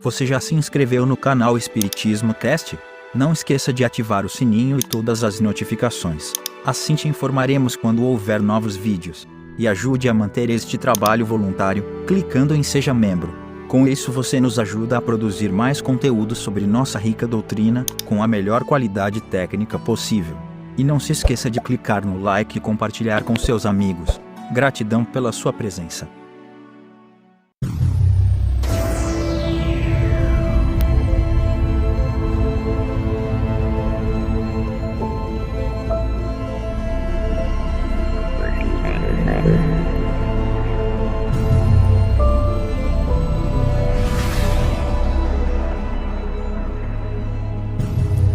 Você já se inscreveu no canal Espiritismo Cast? Não esqueça de ativar o sininho e todas as notificações. Assim te informaremos quando houver novos vídeos. E ajude a manter este trabalho voluntário, clicando em Seja Membro. Com isso você nos ajuda a produzir mais conteúdo sobre nossa rica doutrina, com a melhor qualidade técnica possível. E não se esqueça de clicar no like e compartilhar com seus amigos. Gratidão pela sua presença.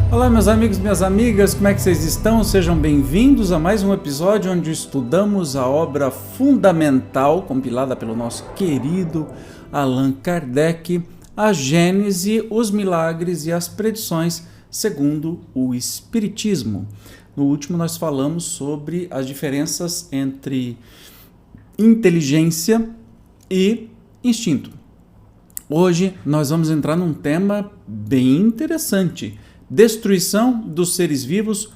Olá meus amigos e minhas amigas, como é que vocês estão? Sejam bem-vindos a mais um episódio onde estudamos a obra fundamental compilada pelo nosso querido Allan Kardec, a Gênese, os milagres e as predições segundo o Espiritismo. No último nós falamos sobre as diferenças entre inteligência e instinto. Hoje nós vamos entrar num tema bem interessante: destruição dos seres vivos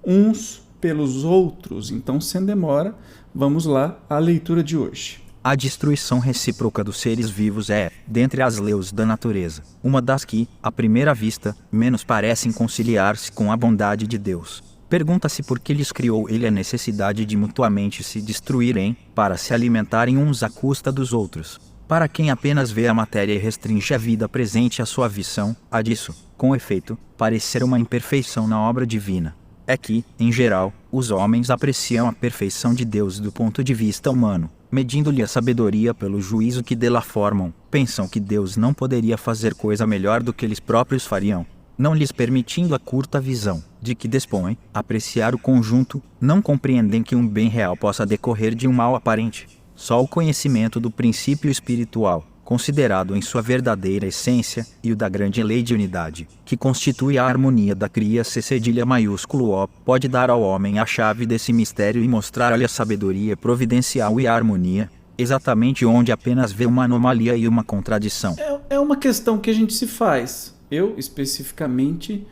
uns pelos outros. Então, sem demora, vamos lá à leitura de hoje. A destruição recíproca dos seres vivos é, dentre as leis da natureza, uma das que, à primeira vista, menos parecem conciliar-se com a bondade de Deus. Pergunta-se por que lhes criou ele a necessidade de mutuamente se destruírem, para se alimentarem uns à custa dos outros. Para quem apenas vê a matéria e restringe a vida presente à sua visão, há disso, com efeito, parecer uma imperfeição na obra divina. É que, em geral, os homens apreciam a perfeição de Deus do ponto de vista humano, medindo-lhe a sabedoria pelo juízo que dela formam, pensam que Deus não poderia fazer coisa melhor do que eles próprios fariam, não lhes permitindo a curta visão de que dispõem, apreciar o conjunto, não compreendem que um bem real possa decorrer de um mal aparente. Só o conhecimento do princípio espiritual, considerado em sua verdadeira essência, e o da grande lei de unidade, que constitui a harmonia da cria-se cedilha maiúsculo O, pode dar ao homem a chave desse mistério e mostrar-lhe a sabedoria providencial e a harmonia, exatamente onde apenas vê uma anomalia e uma contradição. É uma questão que a gente se faz. Eu, especificamente,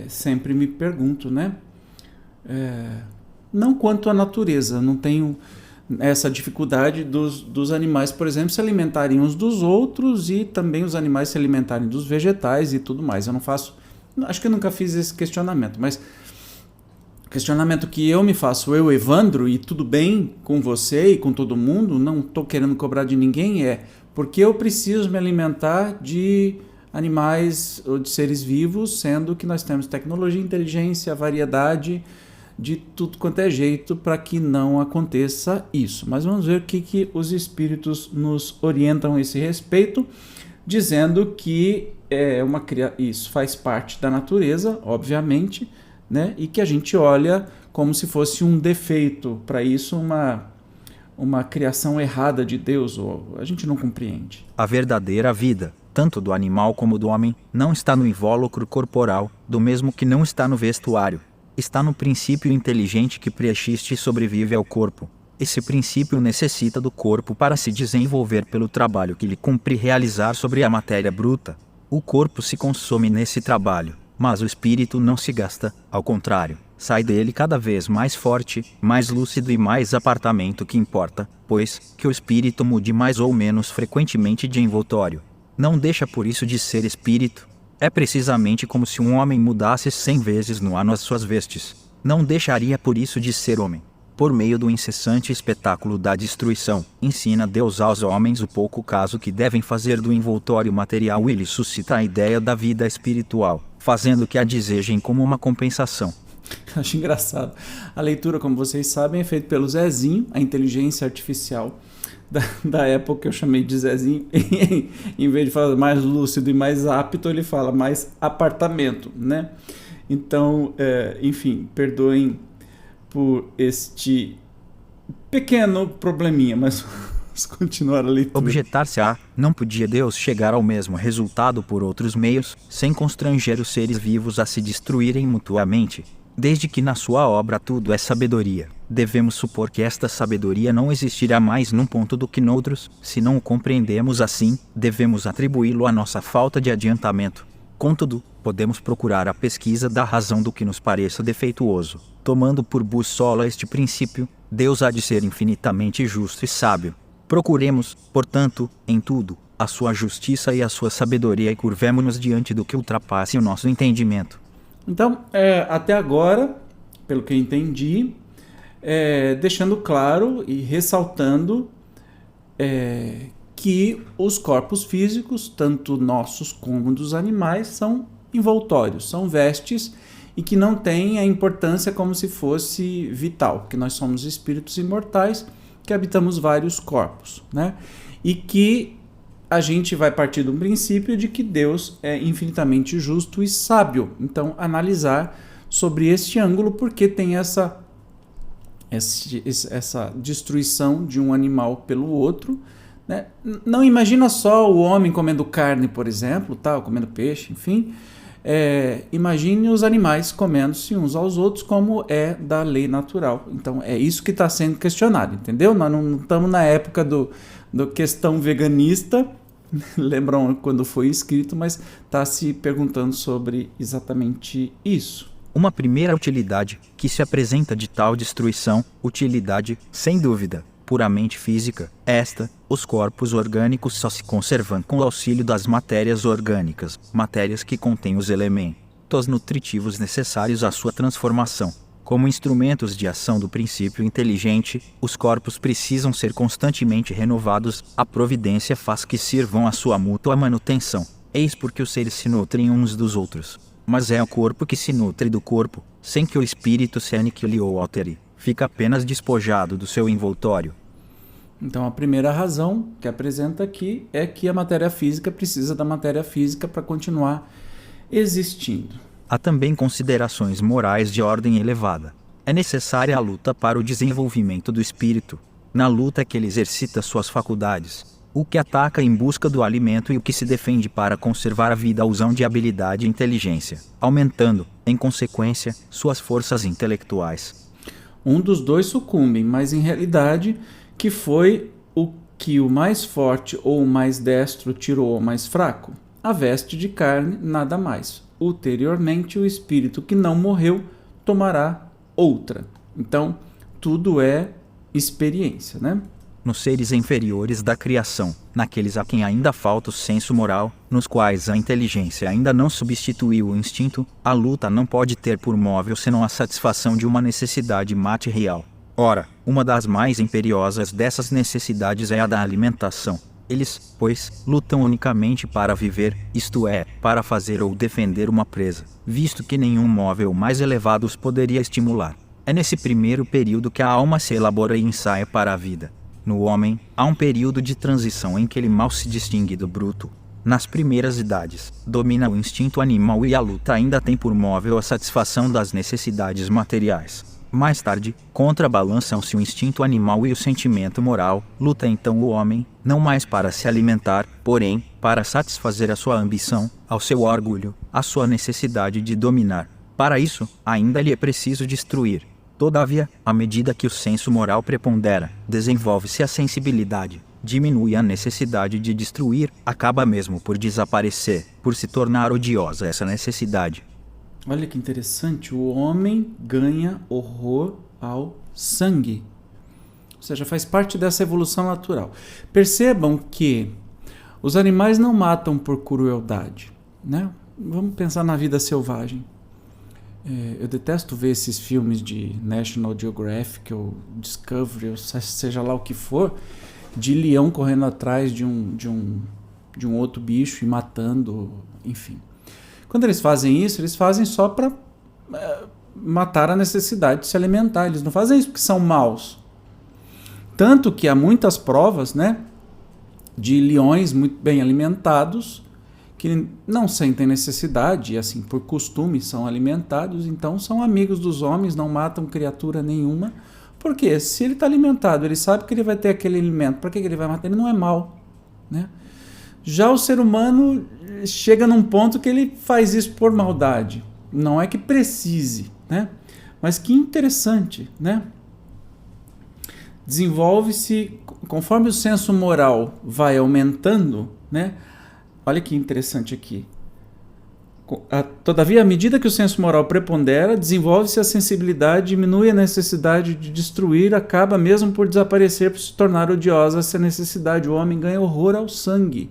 sempre me pergunto, né? Não quanto à natureza, não tenho essa dificuldade dos animais, por exemplo, se alimentarem uns dos outros e também os animais se alimentarem dos vegetais e tudo mais. Eu não faço, acho que eu nunca fiz esse questionamento, mas o questionamento que eu me faço, eu, Evandro, e tudo bem com você e com todo mundo, não estou querendo cobrar de ninguém, porque eu preciso me alimentar de animais ou de seres vivos, sendo que nós temos tecnologia, inteligência, variedade de tudo quanto é jeito para que não aconteça isso. Mas vamos ver o que os espíritos nos orientam a esse respeito, dizendo que isso faz parte da natureza, obviamente, né? E que a gente olha como se fosse um defeito, para isso uma criação errada de Deus, ou a gente não compreende. A verdadeira vida, tanto do animal como do homem, não está no invólucro corporal, do mesmo que não está no vestuário. Está no princípio inteligente que preexiste e sobrevive ao corpo. Esse princípio necessita do corpo para se desenvolver pelo trabalho que lhe cumpre realizar sobre a matéria bruta. O corpo se consome nesse trabalho, mas o espírito não se gasta, ao contrário, sai dele cada vez mais forte, mais lúcido e mais apartamento que importa, pois, que o espírito mude mais ou menos frequentemente de envoltório. Não deixa por isso de ser espírito. É precisamente como se um homem mudasse 100 vezes no ano as suas vestes. Não deixaria por isso de ser homem. Por meio do incessante espetáculo da destruição, ensina Deus aos homens o pouco caso que devem fazer do envoltório material e lhes suscita a ideia da vida espiritual, fazendo que a desejem como uma compensação. Acho engraçado. A leitura, como vocês sabem, é feita pelo Zezinho, a inteligência artificial da época que eu chamei de Zezinho. Em vez de falar mais lúcido e mais apto, ele fala mais apartamento, né? Então, enfim, perdoem por este pequeno probleminha, mas vamos continuar a leitura. Objetar-se-á, não podia Deus chegar ao mesmo resultado por outros meios, sem constranger os seres vivos a se destruírem mutuamente. Desde que na sua obra tudo é sabedoria, devemos supor que esta sabedoria não existirá mais num ponto do que noutros. Se não o compreendemos assim, devemos atribuí-lo à nossa falta de adiantamento. Contudo, podemos procurar a pesquisa da razão do que nos pareça defeituoso. Tomando por bússola este princípio, Deus há de ser infinitamente justo e sábio. Procuremos, portanto, em tudo, a sua justiça e a sua sabedoria e curvemo-nos diante do que ultrapasse o nosso entendimento. Então, até agora, pelo que eu entendi, deixando claro e ressaltando que os corpos físicos, tanto nossos como dos animais, são envoltórios, são vestes e que não têm a importância como se fosse vital, porque nós somos espíritos imortais que habitamos vários corpos, né? E que a gente vai partir do princípio de que Deus é infinitamente justo e sábio. Então, analisar sobre este ângulo, porque tem essa destruição de um animal pelo outro, né? Não imagina só o homem comendo carne, por exemplo, tá? Ou comendo peixe, enfim. Imagine os animais comendo-se uns aos outros, como é da lei natural. Então, é isso que está sendo questionado, entendeu? Nós não estamos na época do questão veganista, lembram quando foi escrito, mas está se perguntando sobre exatamente isso. Uma primeira utilidade que se apresenta de tal destruição, utilidade, sem dúvida, puramente física, os corpos orgânicos só se conservam com o auxílio das matérias orgânicas, matérias que contêm os elementos nutritivos necessários à sua transformação. Como instrumentos de ação do princípio inteligente, os corpos precisam ser constantemente renovados. A providência faz que sirvam à sua mútua manutenção. Eis porque os seres se nutrem uns dos outros. Mas é o corpo que se nutre do corpo, sem que o espírito se aniquile ou altere. Fica apenas despojado do seu envoltório. Então, a primeira razão que apresenta aqui é que a matéria física precisa da matéria física para continuar existindo. Há também considerações morais de ordem elevada. É necessária a luta para o desenvolvimento do espírito. Na luta é que ele exercita suas faculdades. O que ataca em busca do alimento e o que se defende para conservar a vida usam de habilidade e inteligência, aumentando, em consequência, suas forças intelectuais. Um dos dois sucumbe, mas em realidade, que foi o que o mais forte ou o mais destro tirou ao mais fraco? A veste de carne, nada mais. Ulteriormente, o espírito que não morreu tomará outra. Então, tudo é experiência, né? Nos seres inferiores da criação, naqueles a quem ainda falta o senso moral, nos quais a inteligência ainda não substituiu o instinto, a luta não pode ter por móvel senão a satisfação de uma necessidade material. Ora, uma das mais imperiosas dessas necessidades é a da alimentação. Eles, pois, lutam unicamente para viver, isto é, para fazer ou defender uma presa, visto que nenhum móvel mais elevado os poderia estimular. É nesse primeiro período que a alma se elabora e ensaia para a vida. No homem, há um período de transição em que ele mal se distingue do bruto. Nas primeiras idades, domina o instinto animal e a luta ainda tem por móvel a satisfação das necessidades materiais. Mais tarde, contrabalançam-se o instinto animal e o sentimento moral. Luta então o homem, não mais para se alimentar, porém, para satisfazer a sua ambição, ao seu orgulho, a sua necessidade de dominar. Para isso, ainda lhe é preciso destruir. Todavia, à medida que o senso moral prepondera, desenvolve-se a sensibilidade, diminui a necessidade de destruir, acaba mesmo por desaparecer, por se tornar odiosa essa necessidade. Olha que interessante, o homem ganha horror ao sangue. Ou seja, faz parte dessa evolução natural. Percebam que os animais não matam por crueldade, né? Vamos pensar na vida selvagem. Eu detesto ver esses filmes de National Geographic ou Discovery, ou seja lá o que for, de leão correndo atrás de um outro bicho e matando, enfim. Quando eles fazem isso, eles fazem só para matar a necessidade de se alimentar. Eles não fazem isso porque são maus. Tanto que há muitas provas, né, de leões muito bem alimentados que não sentem necessidade e, assim, por costume, são alimentados, então são amigos dos homens, não matam criatura nenhuma. Porque se ele está alimentado, ele sabe que ele vai ter aquele alimento, para que ele vai matar? Ele não é mau, né? Já o ser humano chega num ponto que ele faz isso por maldade. Não é que precise, né? Mas que interessante, né? Desenvolve-se, conforme o senso moral vai aumentando, né? Olha que interessante aqui. Todavia, à medida que o senso moral prepondera, desenvolve-se a sensibilidade, diminui a necessidade de destruir, acaba mesmo por desaparecer, por se tornar odiosa essa necessidade. O homem ganha horror ao sangue.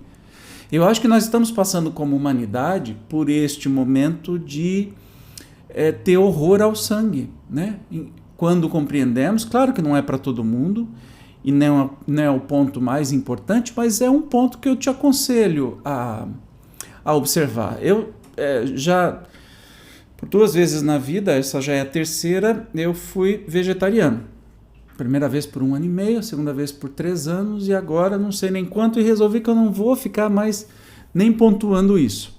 Eu acho que nós estamos passando como humanidade por este momento de ter horror ao sangue, né? Quando compreendemos, claro que não é para todo mundo, e não é o ponto mais importante, mas é um ponto que eu te aconselho a observar. Eu já, por 2 vezes na vida, essa já é a terceira, eu fui vegetariano. Primeira vez por 1 ano e meio, a segunda vez por 3 anos, e agora não sei nem quanto, e resolvi que eu não vou ficar mais nem pontuando isso.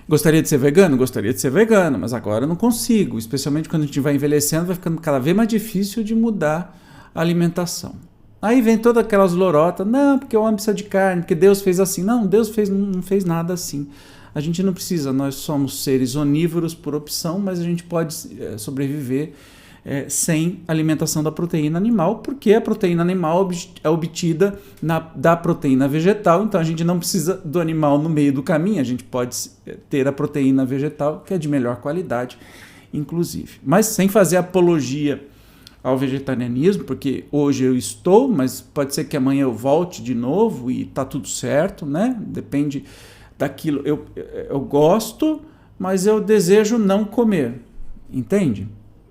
Gostaria de ser vegano? Gostaria de ser vegano, mas agora eu não consigo, especialmente quando a gente vai envelhecendo, vai ficando cada vez mais difícil de mudar a alimentação. Aí vem todas aquelas lorotas, não, porque o homem precisa de carne, porque Deus fez assim. Não, Deus não fez nada assim. A gente não precisa, nós somos seres onívoros por opção, mas a gente pode sobreviver sem alimentação da proteína animal, porque a proteína animal é obtida da proteína vegetal, então a gente não precisa do animal no meio do caminho, a gente pode ter a proteína vegetal, que é de melhor qualidade, inclusive. Mas sem fazer apologia ao vegetarianismo, porque hoje eu estou, mas pode ser que amanhã eu volte de novo e tá tudo certo, né? Depende daquilo. Eu gosto, mas eu desejo não comer, entende?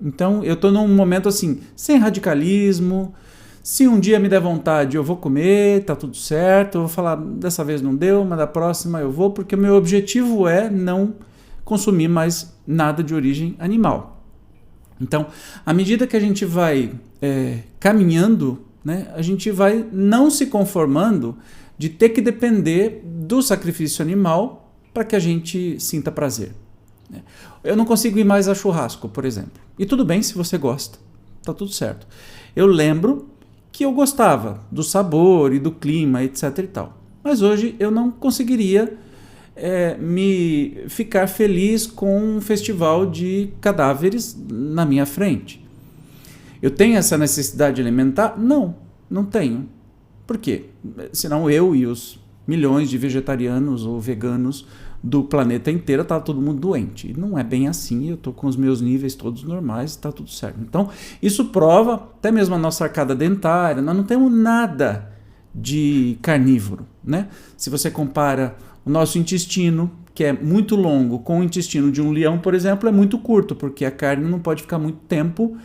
Então eu estou num momento assim, sem radicalismo. Se um dia me der vontade, eu vou comer, tá tudo certo. Eu vou falar, dessa vez não deu, mas da próxima eu vou, porque o meu objetivo é não consumir mais nada de origem animal. Então, à medida que a gente vai caminhando, né, a gente vai não se conformando de ter que depender do sacrifício animal para que a gente sinta prazer. Eu não consigo ir mais a churrasco, por exemplo. E tudo bem se você gosta, tá tudo certo. Eu lembro que eu gostava do sabor e do clima, etc e tal. Mas hoje eu não conseguiria me ficar feliz com um festival de cadáveres na minha frente. Eu tenho essa necessidade alimentar? Não, não tenho. Por quê? Senão eu e os milhões de vegetarianos ou veganos do planeta inteiro tá todo mundo doente. E não é bem assim, eu tô com os meus níveis todos normais, tá tudo certo. Então, isso prova, até mesmo a nossa arcada dentária, nós não temos nada de carnívoro, né? Se você compara o nosso intestino, que é muito longo, com o intestino de um leão, por exemplo, é muito curto, porque a carne não pode ficar muito tempo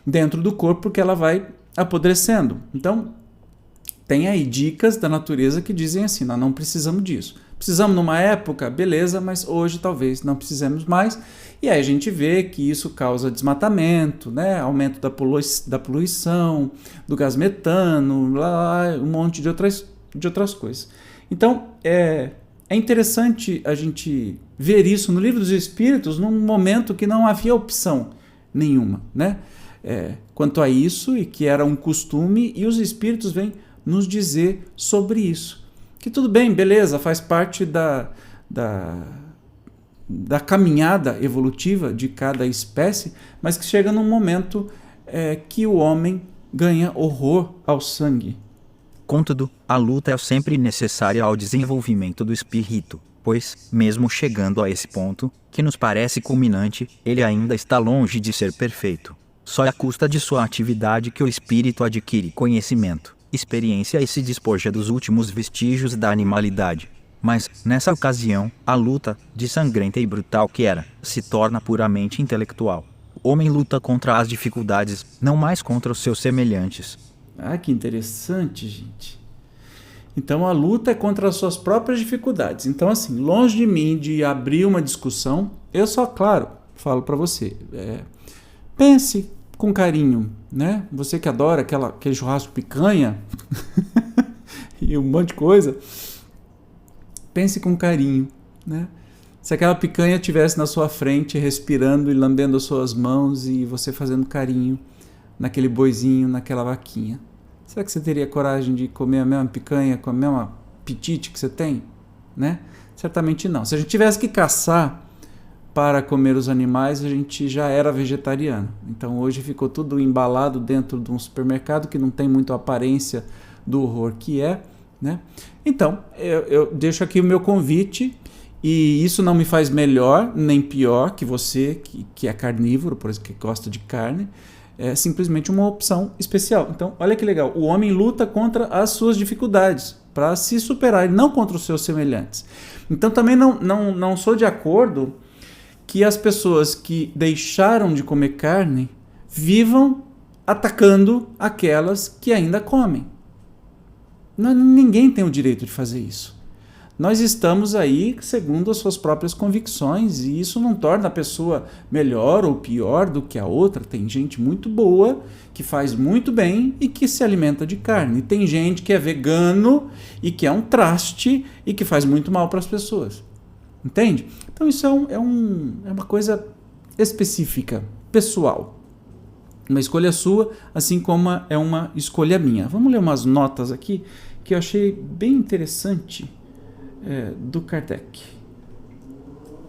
dentro do corpo, porque ela vai apodrecendo. Então, tem aí dicas da natureza que dizem assim, nós não precisamos disso. Precisamos numa época, beleza, mas hoje talvez não precisemos mais. E aí a gente vê que isso causa desmatamento, né? Aumento da poluição, do gás metano, um monte de outras coisas. Então, é interessante a gente ver isso no Livro dos Espíritos num momento que não havia opção nenhuma, né? Quanto a isso, e que era um costume, e os Espíritos vêm nos dizer sobre isso. Que tudo bem, beleza, faz parte da caminhada evolutiva de cada espécie, mas que chega num momento que o homem ganha horror ao sangue. Contudo, a luta é sempre necessária ao desenvolvimento do espírito, pois, mesmo chegando a esse ponto, que nos parece culminante, ele ainda está longe de ser perfeito. Só é à custa de sua atividade que o espírito adquire conhecimento, experiência e se despoja dos últimos vestígios da animalidade. Mas, nessa ocasião, a luta, de sangrenta e brutal que era, se torna puramente intelectual. O homem luta contra as dificuldades, não mais contra os seus semelhantes. Ah, que interessante, gente. Então a luta é contra as suas próprias dificuldades. Então, assim, longe de mim de abrir uma discussão, eu só, claro, falo para você, pense com carinho, né? Você que adora aquele churrasco de picanha e um monte de coisa, pense com carinho, né? Se aquela picanha estivesse na sua frente, respirando e lambendo as suas mãos e você fazendo carinho naquele boizinho, naquela vaquinha, será que você teria coragem de comer a mesma picanha com a mesma apetite que você tem, né? Certamente não. Se a gente tivesse que caçar para comer os animais, a gente já era vegetariano. Então hoje ficou tudo embalado dentro de um supermercado que não tem muito a aparência do horror que é, né? Então, eu deixo aqui o meu convite, e isso não me faz melhor nem pior que você que é carnívoro, por exemplo, que gosta de carne. É simplesmente uma opção especial. Então, olha que legal, o homem luta contra as suas dificuldades para se superar, e não contra os seus semelhantes. Então, também não sou de acordo que as pessoas que deixaram de comer carne vivam atacando aquelas que ainda comem. Ninguém tem o direito de fazer isso. Nós estamos aí segundo as suas próprias convicções, e isso não torna a pessoa melhor ou pior do que a outra. Tem gente muito boa, que faz muito bem e que se alimenta de carne. E tem gente que é vegano e que é um traste e que faz muito mal para as pessoas. Entende? Então isso é uma coisa específica, pessoal. Uma escolha sua, assim como é uma escolha minha. Vamos ler umas notas aqui que eu achei bem interessante do Kardec.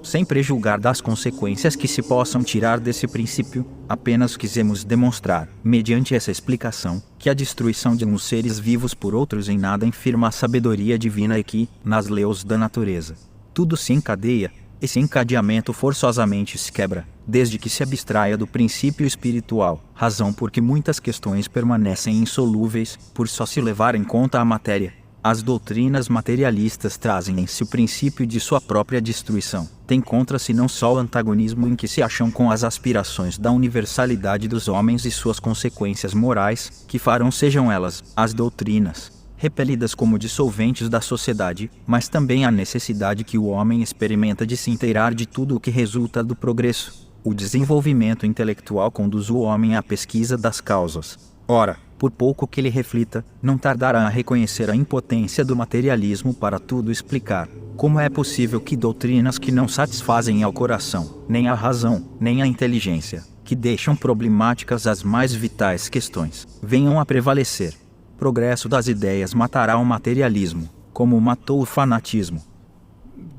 Sem prejulgar das consequências que se possam tirar desse princípio, apenas quisemos demonstrar, mediante essa explicação, que a destruição de uns seres vivos por outros em nada infirma a sabedoria divina e que, nas leis da natureza, tudo se encadeia. Esse encadeamento forçosamente se quebra, desde que se abstraia do princípio espiritual, razão por que muitas questões permanecem insolúveis, por só se levar em conta a matéria. As doutrinas materialistas trazem em si o princípio de sua própria destruição. Tem contra-se não só o antagonismo em que se acham com as aspirações da universalidade dos homens e suas consequências morais, que farão sejam elas, as doutrinas, repelidas como dissolventes da sociedade, mas também a necessidade que o homem experimenta de se inteirar de tudo o que resulta do progresso. O desenvolvimento intelectual conduz o homem à pesquisa das causas. Ora, por pouco que ele reflita, não tardará a reconhecer a impotência do materialismo para tudo explicar. Como é possível que doutrinas que não satisfazem ao coração, nem à razão, nem à inteligência, que deixam problemáticas as mais vitais questões, venham a prevalecer? Progresso das ideias matará o materialismo, como matou o fanatismo.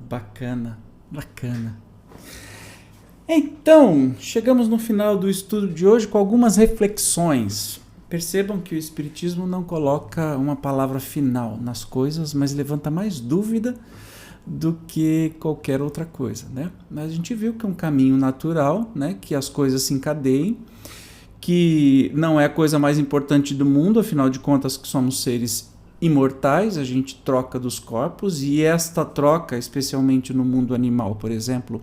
Bacana, bacana. Então, chegamos no final do estudo de hoje com algumas reflexões. Percebam que o Espiritismo não coloca uma palavra final nas coisas, mas levanta mais dúvida do que qualquer outra coisa, né? Mas a gente viu que é um caminho natural, né? Que as coisas se encadeiem, que não é a coisa mais importante do mundo, afinal de contas que somos seres imortais, a gente troca dos corpos, e esta troca, especialmente no mundo animal, por exemplo,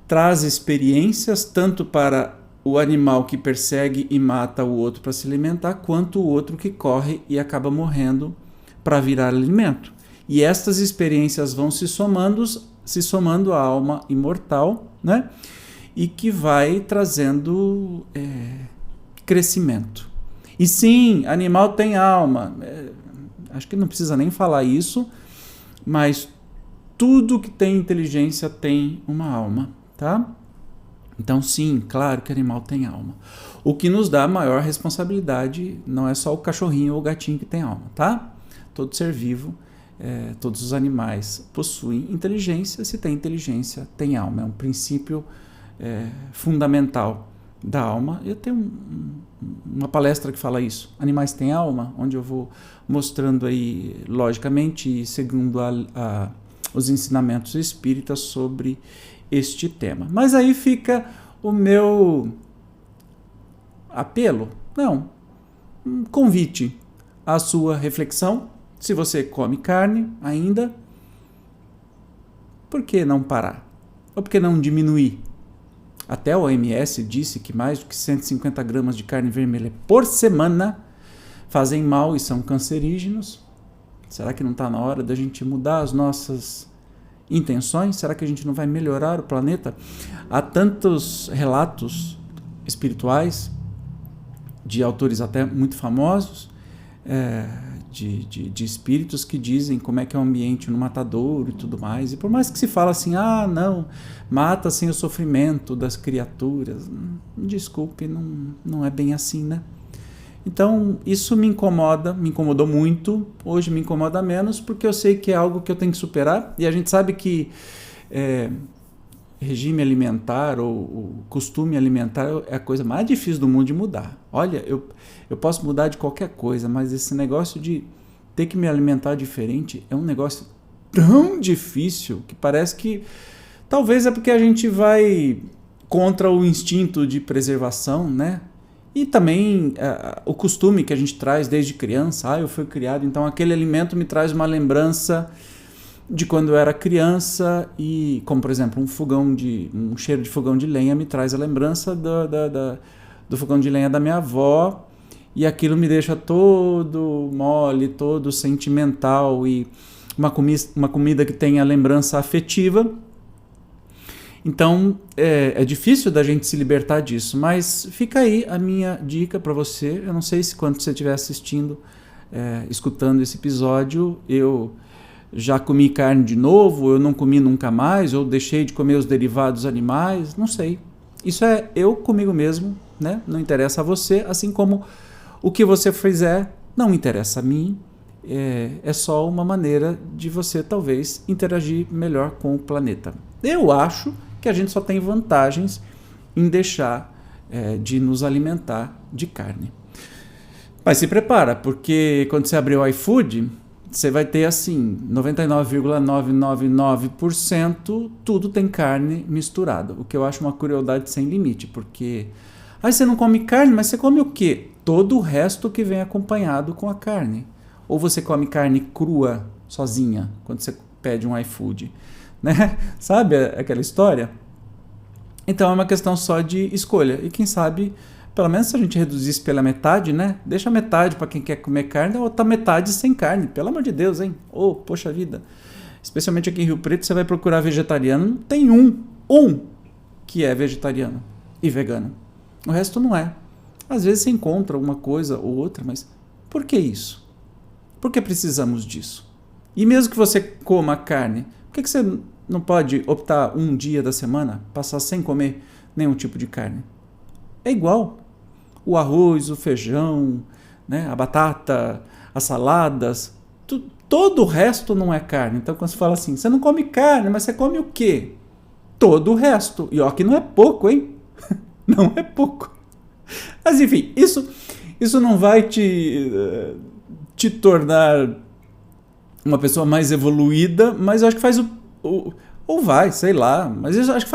traz experiências tanto para o animal que persegue e mata o outro para se alimentar, quanto o outro que corre e acaba morrendo para virar alimento. E estas experiências vão se somando à alma imortal, né? E que vai trazendo crescimento. E sim, animal tem alma. Acho que não precisa nem falar isso, mas tudo que tem inteligência tem uma alma, tá? Então, sim, claro que animal tem alma. O que nos dá maior responsabilidade não é só o cachorrinho ou o gatinho que tem alma, tá? Todo ser vivo, todos os animais possuem inteligência. Se tem inteligência, tem alma. É um princípio fundamental da alma. Eu tenho uma palestra que fala isso. Animais têm alma, onde eu vou mostrando aí, logicamente, segundo os ensinamentos espíritas sobre este tema. Mas aí fica o meu apelo, um convite à sua reflexão. Se você come carne ainda, por que não parar? Ou por que não diminuir? Até a OMS disse que mais do que 150 gramas de carne vermelha por semana fazem mal e são cancerígenos. Será que não está na hora da gente mudar as nossas intenções? Será que a gente não vai melhorar o planeta? Há tantos relatos espirituais de autores até muito famosos, de espíritos que dizem como é que é o ambiente no matadouro e tudo mais. E por mais que se fala assim, não, mata sem o sofrimento das criaturas. Desculpe, não é bem assim, né? Então, isso me incomodou muito, hoje me incomoda menos, porque eu sei que é algo que eu tenho que superar, e a gente sabe que regime alimentar ou o costume alimentar é a coisa mais difícil do mundo de mudar. Olha, eu posso mudar de qualquer coisa, mas esse negócio de ter que me alimentar diferente é um negócio tão difícil que parece que talvez é porque a gente vai contra o instinto de preservação, né? E também o costume que a gente traz desde criança. Eu fui criado, então aquele alimento me traz uma lembrança de quando eu era criança, e como por exemplo um cheiro de fogão de lenha me traz a lembrança do fogão de lenha da minha avó, e aquilo me deixa todo mole, todo sentimental, e uma comida que tem a lembrança afetiva. Então é difícil da gente se libertar disso, mas fica aí a minha dica para você. Eu não sei se quando você estiver assistindo, escutando esse episódio, eu já comi carne de novo, eu não comi nunca mais, ou deixei de comer os derivados animais, não sei. Isso é eu comigo mesmo, né? Não interessa a você, assim como o que você fizer não interessa a mim. É só uma maneira de você talvez interagir melhor com o planeta. Eu acho que a gente só tem vantagens em deixar de nos alimentar de carne. Mas se prepara, porque quando você abrir o iFood, você vai ter assim, 99,999% tudo tem carne misturada, o que eu acho uma crueldade sem limite, porque aí você não come carne, mas você come o quê? Todo o resto que vem acompanhado com a carne. Ou você come carne crua, sozinha, quando você pede um iFood, né? Sabe aquela história? Então é uma questão só de escolha, e quem sabe, pelo menos se a gente reduzisse pela metade, né? Deixa a metade para quem quer comer carne, ou outra metade sem carne. Pelo amor de Deus, hein? Poxa vida. Especialmente aqui em Rio Preto, você vai procurar vegetariano, não tem um que é vegetariano e vegano. O resto não é. Às vezes você encontra uma coisa ou outra, mas por que isso? Por que precisamos disso? E mesmo que você coma carne, por que você não pode optar um dia da semana, passar sem comer nenhum tipo de carne? É igual. O arroz, o feijão, né, a batata, as saladas, todo o resto não é carne. Então quando você fala assim, você não come carne, mas você come o quê? Todo o resto. E ó, que não é pouco, hein? Não é pouco. Mas enfim, isso não vai te tornar uma pessoa mais evoluída, mas eu acho que faz ou vai, sei lá, mas eu acho que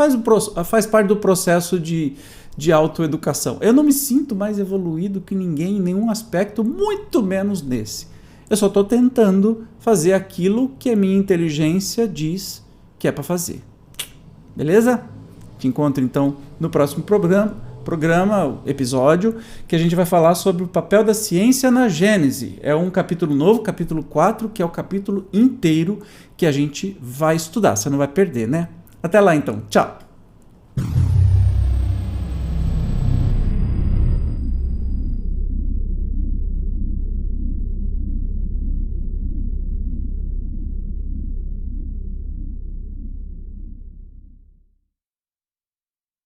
faz parte do processo de autoeducação. Eu não me sinto mais evoluído que ninguém em nenhum aspecto, muito menos nesse. Eu só estou tentando fazer aquilo que a minha inteligência diz que é para fazer. Beleza? Te encontro então no próximo episódio, que a gente vai falar sobre o papel da ciência na Gênese. É um capítulo novo, capítulo 4, que é o capítulo inteiro que a gente vai estudar. Você não vai perder, né? Até lá então. Tchau!